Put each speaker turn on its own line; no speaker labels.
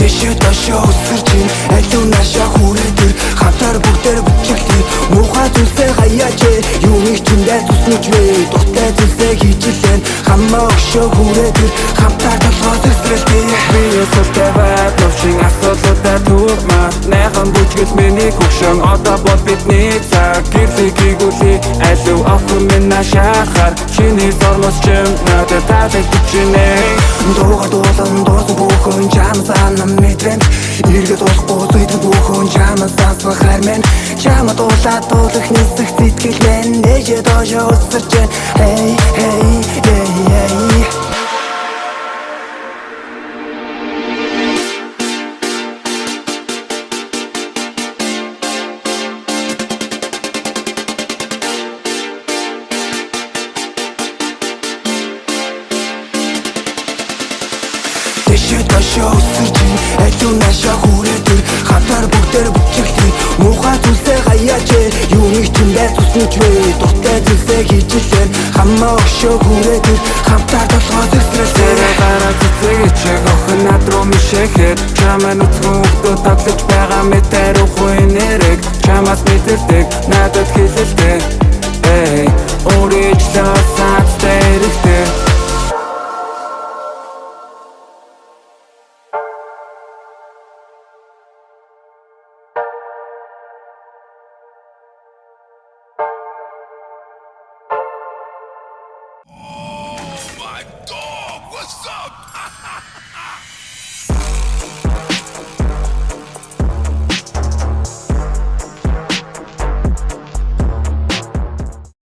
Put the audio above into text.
Дэшээ дошоо өсөрч ийн алуу наашаа хүрээдэр хамтар бүгдээр бүжиглээ муухай зүйлсээ хаяач юуны чиндээ туснаж вэ дуртай зүйлсээ хийж илэн хамаа өгшөө хүрээдэр хамтар толгоос эсрэлтэй би өсөлтэй байд новшин асуудлуудаа турмаас найхан бүжгэл миний хөгшөн одоо бол бидний цаг гэрлийг гүлий алуу охин минь наашаахаар чиний зормос чим надад таалаг бичнэ дуугаар дуулан дуусан бүхэн чамсаа нам мэдрэн эргээд болохгүй зүйдэг бүхэн чамсаа сахар мен чамд дуулаад дуулах нисэх сэтгэл мэн нэжээ доошоо өсөрч hey hey hey Дэшээ дошоо өсөрч ийн алуу наашаа хүрээдэр хамтар бүгдээр бүжиглээ муухай зүйлсээ хаяач юуны чиндээ туснаж вэ дуртай зүйлсээ хийж илэн хамаа өгшөө хүрээдэр хамтар толгоос эсрэлтэй гараа цэцэг чиг охин над руу мишэхэд чамаа нүцгэн өгдөө тоглож байгаа мэтэр ухуй нэрэг чамаас мэдэрдэг надад хэлэлтэй өөрийгөө саацтай эрэхтэй